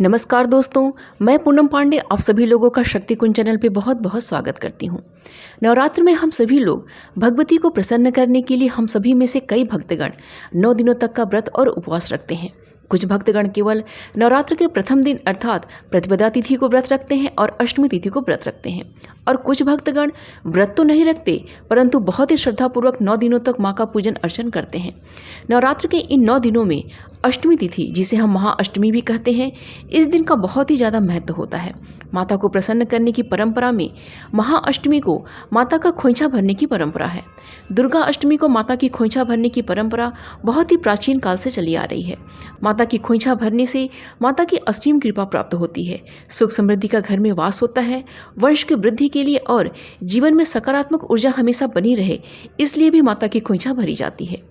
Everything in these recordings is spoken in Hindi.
नमस्कार दोस्तों, मैं पूनम पांडे आप सभी लोगों का शक्ति कुंज चैनल पे बहुत बहुत स्वागत करती हूँ। नवरात्र में हम सभी लोग भगवती को प्रसन्न करने के लिए हम सभी में से कई भक्तगण 9 दिनों तक का व्रत और उपवास रखते हैं। कुछ भक्तगण केवल नवरात्र के प्रथम दिन अर्थात प्रतिपदा तिथि को व्रत रखते हैं और अष्टमी तिथि को व्रत रखते हैं, और कुछ भक्तगण व्रत तो नहीं रखते परंतु बहुत ही श्रद्धापूर्वक 9 दिनों तक माँ का पूजन अर्चन करते हैं। नवरात्र के इन 9 दिनों में अष्टमी तिथि, जिसे हम महाअष्टमी भी कहते हैं, इस दिन का बहुत ही ज़्यादा महत्व होता है। माता को प्रसन्न करने की परंपरा में महाअष्टमी को माता का खोइंछा भरने की परंपरा है। दुर्गा अष्टमी को माता की खोइंछा भरने की परंपरा बहुत ही प्राचीन काल से चली आ रही है। माता की खोइंछा भरने से माता की असीम कृपा प्राप्त होती है, सुख समृद्धि का घर में वास होता है, वंश की वृद्धि के लिए और जीवन में सकारात्मक ऊर्जा हमेशा बनी रहे, इसलिए भी माता की खोइंछा भरी जाती है।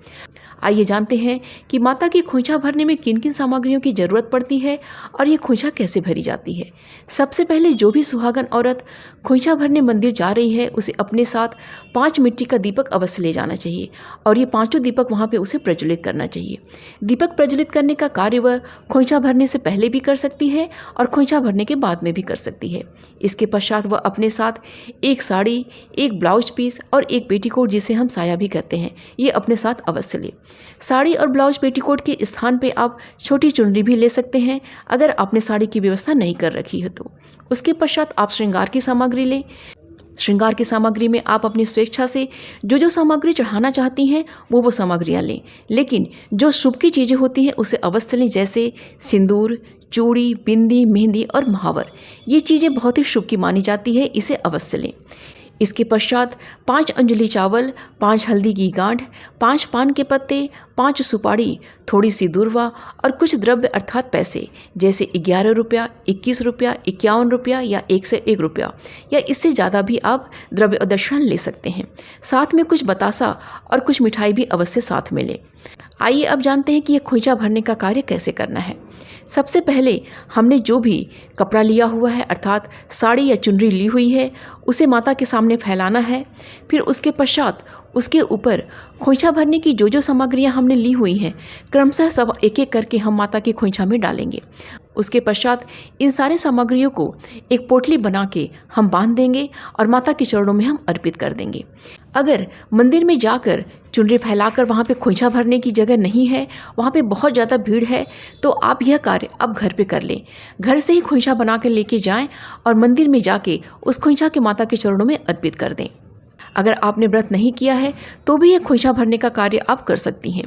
आइए जानते हैं कि माता की खोइंछा भरने में किन किन सामग्रियों की जरूरत पड़ती है और ये खोइंछा कैसे भरी जाती है। सबसे पहले जो भी सुहागन औरत खोइंछा भरने मंदिर जा रही है उसे अपने साथ 5 मिट्टी का दीपक अवश्य ले जाना चाहिए और ये 5 दीपक वहाँ पे उसे प्रज्वलित करना चाहिए। दीपक प्रज्वलित करने का कार्य वह खोइंछा भरने से पहले भी कर सकती है और खोइंछा भरने के बाद में भी कर सकती है। इसके पश्चात वह अपने साथ एक साड़ी, एक ब्लाउज पीस और एक पेटीकोट, जिसे हम साया भी कहते हैं, ये अपने साथ अवश्य ले। साड़ी और ब्लाउज पेटीकोट के स्थान पे आप छोटी चुनरी भी ले सकते हैं अगर आपने साड़ी की व्यवस्था नहीं कर रखी है तो। उसके पश्चात आप श्रृंगार की सामग्री लें। श्रृंगार की सामग्री में आप अपनी स्वेच्छा से जो सामग्री चढ़ाना चाहती हैं वो सामग्रियाँ लें, लेकिन जो शुभ की चीज़ें होती हैं उसे अवश्य लें, जैसे सिंदूर, चूड़ी, बिंदी, मेहंदी और महावर। ये चीज़ें बहुत ही शुभ की मानी जाती है, इसे अवश्य लें। इसके पश्चात 5 अंजलि चावल, 5 हल्दी की गांठ, 5 पान के पत्ते, 5 सुपारी, थोड़ी सी दूर्वा और कुछ द्रव्य अर्थात पैसे, जैसे 11 रुपया, 21 रुपया, 51 रुपया या 101 रुपया, या इससे ज़्यादा भी आप द्रव्य और दक्षिणा ले सकते हैं। साथ में कुछ बतासा और कुछ मिठाई भी अवश्य साथ में लें। आइए अब जानते हैं कि यह खोइंछा भरने का कार्य कैसे करना है। सबसे पहले हमने जो भी कपड़ा लिया हुआ है अर्थात साड़ी या चुनरी ली हुई है उसे माता के सामने फैलाना है। फिर उसके पश्चात उसके ऊपर खोइंछा भरने की जो सामग्रियां हमने ली हुई हैं क्रमशः सब एक एक करके हम माता की खोइंछा में डालेंगे। उसके पश्चात इन सारे सामग्रियों को एक पोटली बना के हम बांध देंगे और माता के चरणों में हम अर्पित कर देंगे। अगर मंदिर में जाकर चुनरी फैलाकर वहाँ पे खोइंछा भरने की जगह नहीं है, वहाँ पे बहुत ज़्यादा भीड़ है, तो आप यह कार्य अब घर पे कर लें। घर से ही खोइंछा बना कर लेके जाएं और मंदिर में जाके उस खोइंछा के माता के चरणों में अर्पित कर दें। अगर आपने व्रत नहीं किया है तो भी यह खोइंछा भरने का कार्य आप कर सकती हैं।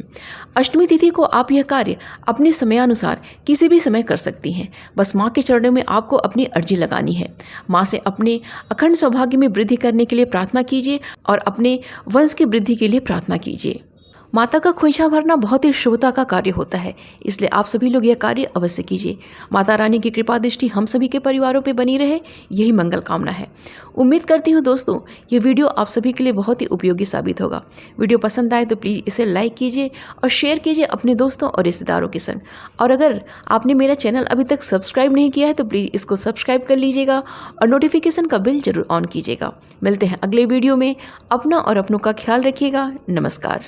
अष्टमी तिथि को आप यह कार्य अपने समयानुसार किसी भी समय कर सकती हैं। बस माँ के चरणों में आपको अपनी अर्जी लगानी है। माँ से अपने अखंड सौभाग्य में वृद्धि करने के लिए प्रार्थना कीजिए और अपने वंश की वृद्धि के लिए प्रार्थना कीजिए। माता का खोइंछा भरना बहुत ही शुभता का कार्य होता है, इसलिए आप सभी लोग यह कार्य अवश्य कीजिए। माता रानी की कृपा दृष्टि हम सभी के परिवारों पे बनी रहे, यही मंगल कामना है। उम्मीद करती हूँ दोस्तों ये वीडियो आप सभी के लिए बहुत ही उपयोगी साबित होगा। वीडियो पसंद आए तो प्लीज़ इसे लाइक कीजिए और शेयर कीजिए अपने दोस्तों और रिश्तेदारों के संग। और अगर आपने मेरा चैनल अभी तक सब्सक्राइब नहीं किया है तो प्लीज़ इसको सब्सक्राइब कर लीजिएगा और नोटिफिकेशन का बिल जरूर ऑन कीजिएगा। मिलते हैं अगले वीडियो में। अपना और अपनों का ख्याल रखिएगा। नमस्कार।